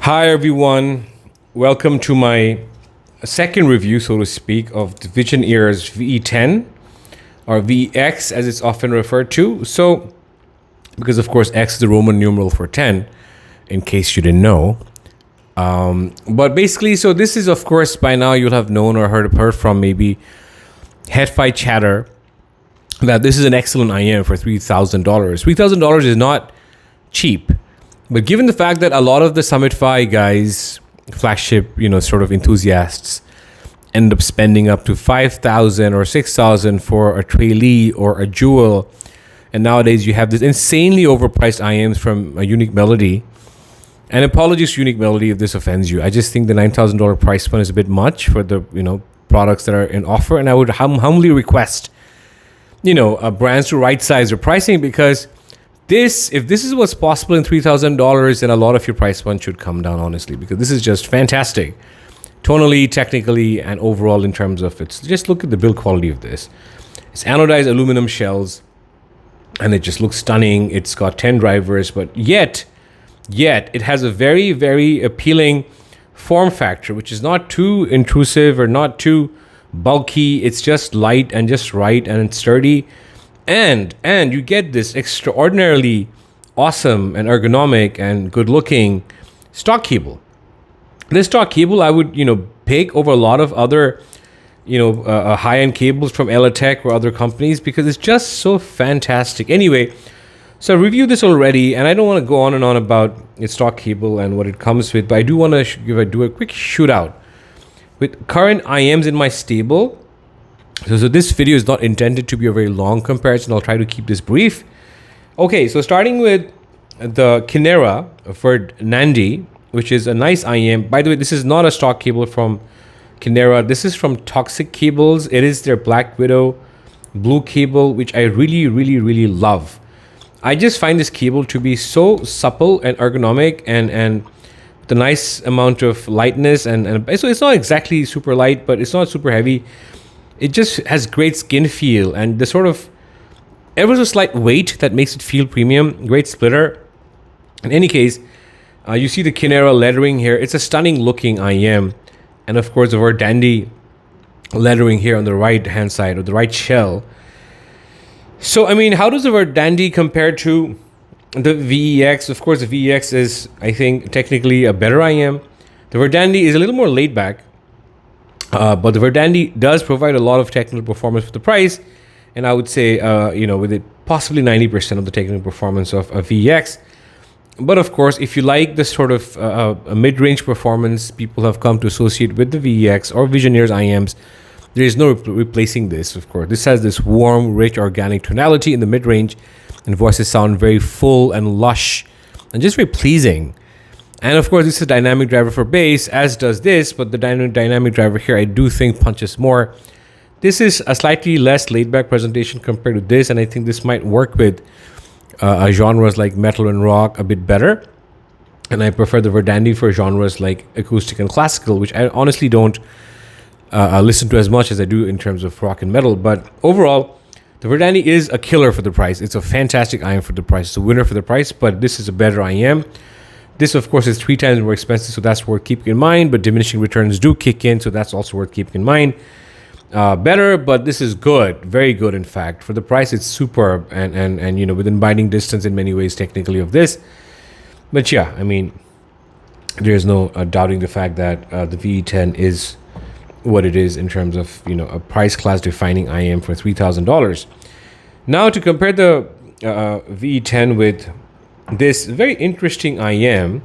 Hi everyone, welcome to my second review, so to speak, of the Visioneer's VE10 or VEX as it's often referred to. So, because of course X is the Roman numeral for 10, in case you didn't know. But basically, so this is of course by now you'll have known or heard from maybe Headfight Chatter that this is an excellent IEM for $3,000. $3,000 is not cheap. But given the fact that a lot of the Summit Fi guys, flagship, sort of enthusiasts, end up spending up to 5,000 or 6,000 for a Trailee or a Jewel, and nowadays you have this insanely overpriced IEMs from a Unique Melody. And apologies to Unique Melody if this offends you. I just think the $9,000 price point is a bit much for the products that are in offer, and I would humbly request brands to right size their pricing, because if this is what's possible in $3,000, then a lot of your price point should come down, honestly, because this is just fantastic, tonally, technically, and overall in terms of its. Just look at the build quality of this. It's anodized aluminum shells, and it just looks stunning. It's got 10 drivers, but yet it has a very, very appealing form factor, which is not too intrusive or not too bulky. It's just light and just right, and it's sturdy. And you get this extraordinarily awesome and ergonomic and good-looking stock cable. This stock cable I would, pick over a lot of other, high-end cables from Elatech or other companies, because it's just so fantastic. Anyway, so I reviewed this already, and I don't want to go on and on about its stock cable and what it comes with, but I do want to do a quick shootout with current IEMs in my stable. So this video is not intended to be a very long comparison. I'll try to keep this brief. Okay, so starting with the Canera for Nandi, which is a nice IEM. By the way, this is not a stock cable from Canera. This is from Toxic Cables. It is their Black Widow blue cable, which I really, really, really love. I just find this cable to be so supple and ergonomic, and the nice amount of lightness. And so it's not exactly super light, but it's not super heavy. It just has great skin feel, and the sort of ever so slight weight that makes it feel premium. Great splitter. In any case, you see the Canera lettering here. It's a stunning looking IEM, and of course the Verdandi lettering here on the right hand side, or the right shell. So I mean, how does the Verdandi compare to the VEX? Of course, the VEX is, I think, technically a better IEM. The Verdandi is a little more laid back. But the Verdandi does provide a lot of technical performance for the price, and I would say, with it possibly 90% of the technical performance of a VEX. But of course, if you like this sort of a mid-range performance people have come to associate with the VEX or Visioneer's IEMs, there is no replacing this. Of course, this has this warm, rich, organic tonality in the mid-range, and voices sound very full and lush, and just very pleasing. And of course, this is a dynamic driver for bass, as does this, but the dynamic driver here I do think punches more. This is a slightly less laid-back presentation compared to this, and I think this might work with genres like metal and rock a bit better. And I prefer the Verdandi for genres like acoustic and classical, which I honestly don't listen to as much as I do in terms of rock and metal. But overall, the Verdandi is a killer for the price. It's a fantastic IEM for the price. It's a winner for the price, but this is a better IEM. This, of course, is 3 times more expensive, so that's worth keeping in mind. But diminishing returns do kick in, so that's also worth keeping in mind. Better, but this is good, very good, in fact. For the price, it's superb, and within biting distance in many ways, technically, of this. But yeah, I mean, there's no doubting the fact that the VE10 is what it is in terms of a price class defining IEM for $3,000. Now, to compare the VE10 with this very interesting IEM.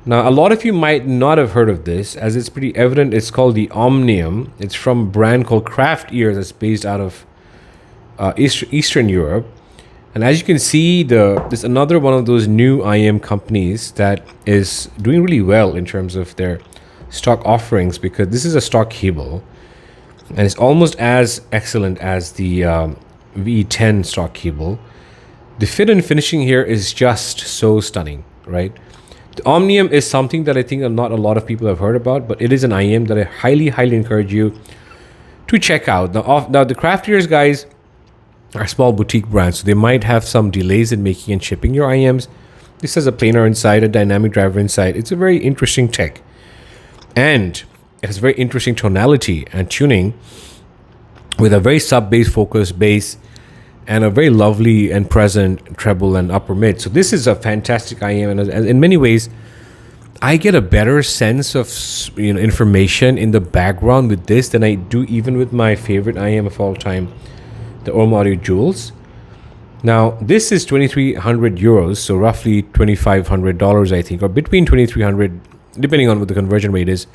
Now, a lot of you might not have heard of this, as it's pretty evident. It's called the Omnium. It's from a brand called Craft Ears that's based out of Eastern Europe. And as you can see, there's another one of those new IEM companies that is doing really well in terms of their stock offerings, because this is a stock cable, and it's almost as excellent as the VE10 stock cable. The fit and finishing here is just so stunning, right? The Omnium is something that I think not a lot of people have heard about, but it is an IEM that I highly, highly encourage you to check out. Now the Craft Ears guys are small boutique brands, so they might have some delays in making and shipping your IEMs. This has a planar inside, a dynamic driver inside. It's a very interesting tech. And it has very interesting tonality and tuning with a very sub-bass focused bass and a very lovely and present treble and upper mid. So this is a fantastic IEM, and in many ways, I get a better sense of information in the background with this than I do even with my favorite IEM of all time, the Om Audio Jewels. Now, this is 2,300 euros, so roughly $2,500, I think, or between 2,300, depending on what the conversion rate is.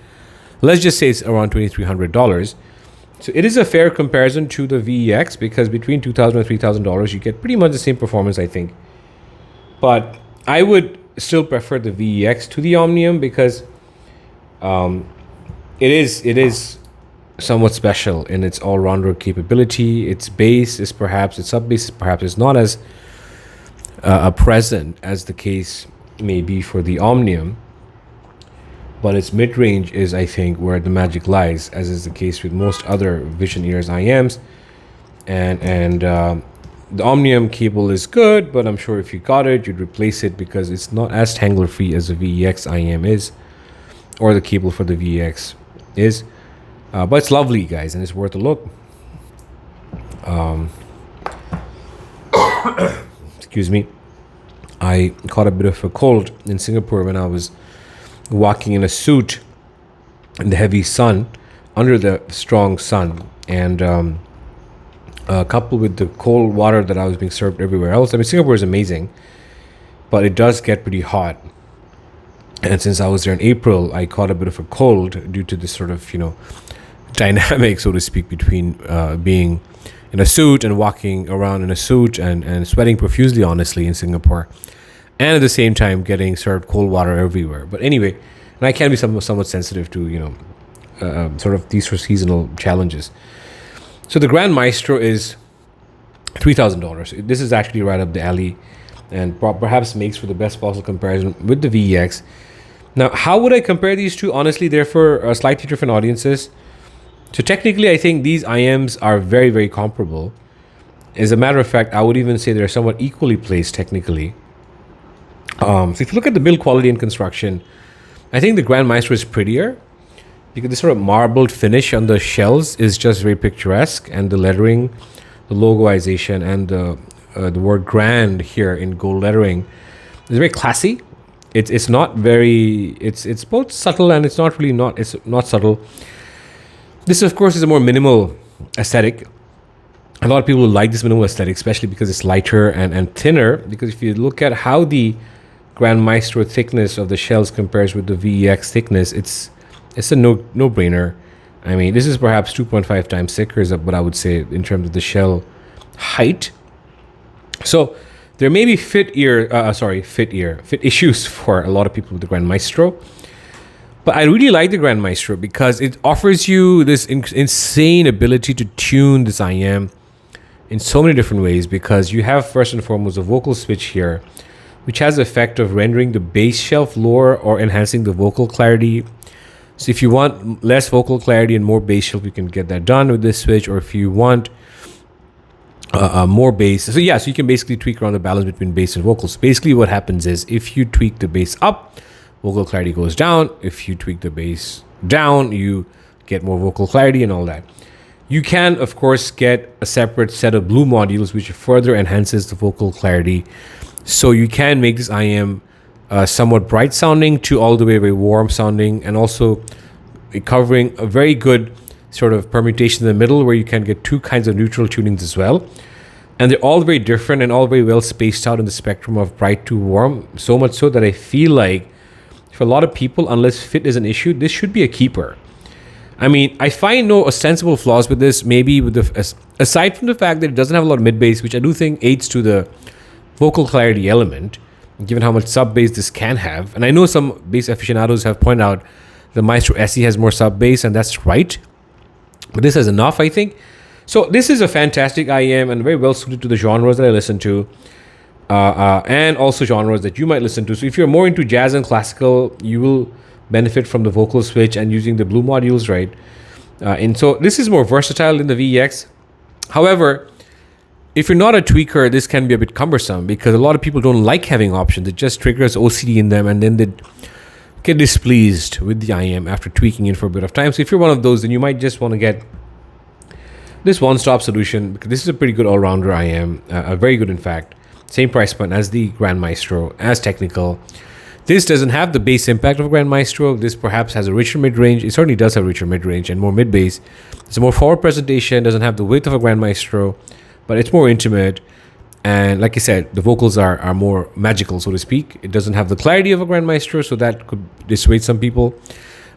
Let's just say it's around $2,300. So it is a fair comparison to the VEX, because between $2,000 and $3,000, you get pretty much the same performance, I think. But I would still prefer the VEX to the Omnium, because it is somewhat special in its all-rounder capability. Its bass is perhaps, its sub-bass is perhaps not as present as the case may be for the Omnium, but its mid-range is, I think, where the magic lies, as is the case with most other Vision Ears IEMs. And the Omnium cable is good, but I'm sure if you got it, you'd replace it, because it's not as tangler-free as the VEX IEM is, or the cable for the VEX is. But it's lovely, guys, and it's worth a look. Excuse me. I caught a bit of a cold in Singapore when I was walking in a suit in the heavy sun, under the strong sun, and coupled with the cold water that I was being served everywhere else. I mean, Singapore is amazing, but it does get pretty hot. And since I was there in April, I caught a bit of a cold due to this sort of, dynamic, so to speak, between being in a suit and walking around in a suit and sweating profusely, honestly, in Singapore, and at the same time getting served cold water everywhere. But anyway, and I can be somewhat sensitive to, sort of these seasonal challenges. So the Grand Maestro is $3,000. This is actually right up the alley, and perhaps makes for the best possible comparison with the VEX. Now, how would I compare these two? Honestly, they're for slightly different audiences. So technically, I think these IEMs are very, very comparable. As a matter of fact, I would even say they're somewhat equally placed technically. So if you look at the build quality and construction, I think the Grand Maestro is prettier, because the sort of marbled finish on the shells is just very picturesque, and the lettering, the logoization, and the word grand here in gold lettering is very classy. It's not very, it's both subtle and it's not subtle. This, of course, is a more minimal aesthetic. A lot of people like this minimal aesthetic, especially because it's lighter and thinner. Because if you look at how the Grand Maestro thickness of the shells compares with the VEX thickness, it's a no-brainer. I mean, this is perhaps 2.5 times thicker is what I would say in terms of the shell height. So there may be fit issues for a lot of people with the Grand Maestro. But I really like the Grand Maestro because it offers you this insane ability to tune this IEM in so many different ways, because you have first and foremost a vocal switch here, which has the effect of rendering the bass shelf lower or enhancing the vocal clarity. So if you want less vocal clarity and more bass shelf, you can get that done with this switch. Or if you want more bass, so you can basically tweak around the balance between bass and vocals. Basically what happens is, if you tweak the bass up, vocal clarity goes down. If you tweak the bass down, you get more vocal clarity and all that. You can, of course, get a separate set of blue modules, which further enhances the vocal clarity. So you can make this IEM somewhat bright sounding to all the way very warm sounding, and also covering a very good sort of permutation in the middle, where you can get two kinds of neutral tunings as well. And they're all very different and all very well spaced out in the spectrum of bright to warm, so much so that I feel like for a lot of people, unless fit is an issue, this should be a keeper. I mean, I find no ostensible flaws with this, maybe with aside from the fact that it doesn't have a lot of mid-bass, which I do think aids to the vocal clarity element, given how much sub-bass this can have. And I know some bass aficionados have pointed out the Maestro SE has more sub-bass, and that's right. But this has enough, I think. So this is a fantastic IEM and very well suited to the genres that I listen to. And also genres that you might listen to. So if you're more into jazz and classical, you will benefit from the vocal switch and using the blue modules, right? And so this is more versatile than the VEX. However, if you're not a tweaker, this can be a bit cumbersome because a lot of people don't like having options. It just triggers OCD in them, and then they get displeased with the IEM after tweaking it for a bit of time. So if you're one of those, then you might just want to get this one-stop solution, because this is a pretty good all-rounder IEM, very good in fact. Same price point as the Grand Maestro, as technical. This doesn't have the bass impact of a Grand Maestro. This perhaps has a richer mid-range. It certainly does have richer mid-range and more mid-bass. It's a more forward presentation, doesn't have the width of a Grand Maestro, but it's more intimate. And like I said, the vocals are more magical, so to speak. It doesn't have the clarity of a Grand Maestro, so that could dissuade some people.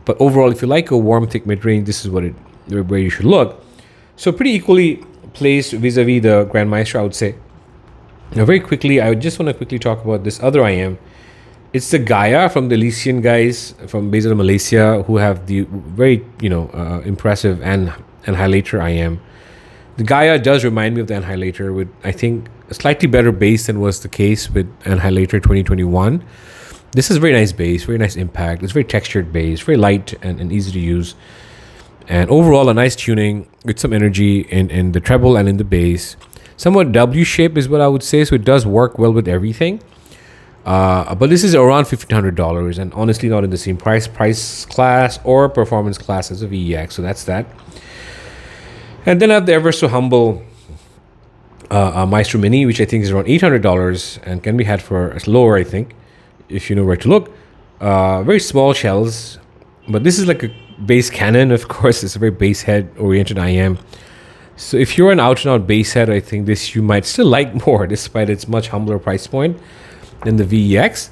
But overall, if you like a warm, thick mid-range, this is where you should look. So pretty equally placed vis-a-vis the Grand Maestro, I would say. Now, very quickly, I just want to quickly talk about this other IEM. It's the Gaia from the Elysian guys from based out of Malaysia, who have the very impressive annihilator IEM. The Gaia does remind me of the annihilator with, I think, a slightly better bass than was the case with annihilator 2021. This is very nice bass, very nice impact. It's very textured bass, very light and easy to use. And overall, a nice tuning with some energy in the treble and in the bass. Somewhat W shape is what I would say, so it does work well with everything. But this is around $1,500, and honestly not in the same price class or performance class as a VEX, so that's that. And then I have the ever so humble Maestro Mini, which I think is around $800 and can be had for lower, I think, if you know where to look. Very small shells, but this is like a bass cannon, of course. It's a very bass head oriented IEM. So if you're an out and out bass head, I think this you might still like more, despite its much humbler price point than the VEX.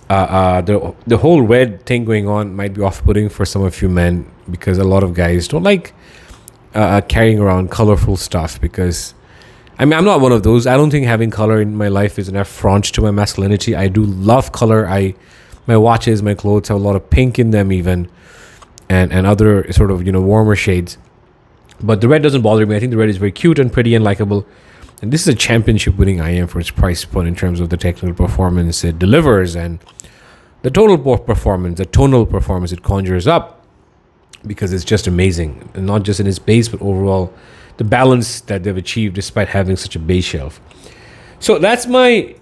The whole red thing going on might be off-putting for some of you men, because a lot of guys don't like carrying around colorful stuff, because I mean, I'm not one of those. I don't think having color in my life is an affront to my masculinity. I do love color. My watches, my clothes have a lot of pink in them even, and other sort of warmer shades. But the red doesn't bother me. I think the red is very cute and pretty and likable. And this is a championship winning IEM for its price point in terms of the technical performance it delivers and the total performance, the tonal performance it conjures up, because it's just amazing. And not just in its bass, but overall the balance that they've achieved despite having such a bass shelf. So that's my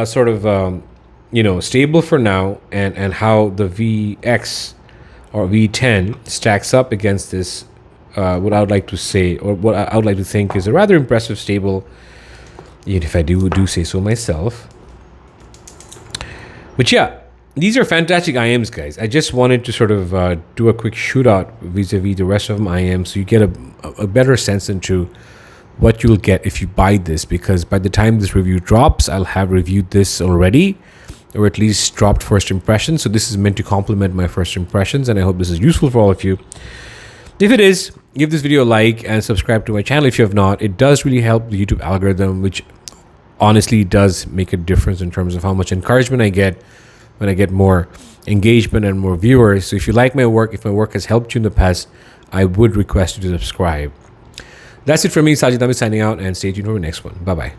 sort of, stable for now, and how the VX or V10 stacks up against this. What I would like to say, or what I would like to think, is a rather impressive stable, even if I do say so myself. But yeah, these are fantastic IEMs, guys. I just wanted to sort of do a quick shootout vis-a-vis the rest of my IEMs, so you get a better sense into what you'll get if you buy this, because by the time this review drops, I'll have reviewed this already, or at least dropped first impressions. So this is meant to complement my first impressions, and I hope this is useful for all of you. If it is, give this video a like and subscribe to my channel if you have not. It does really help the YouTube algorithm, which honestly does make a difference in terms of how much encouragement I get when I get more engagement and more viewers. So if you like my work, if my work has helped you in the past, I would request you to subscribe. That's it for me. Sajid Nami signing out, and stay tuned for the next one. Bye-bye.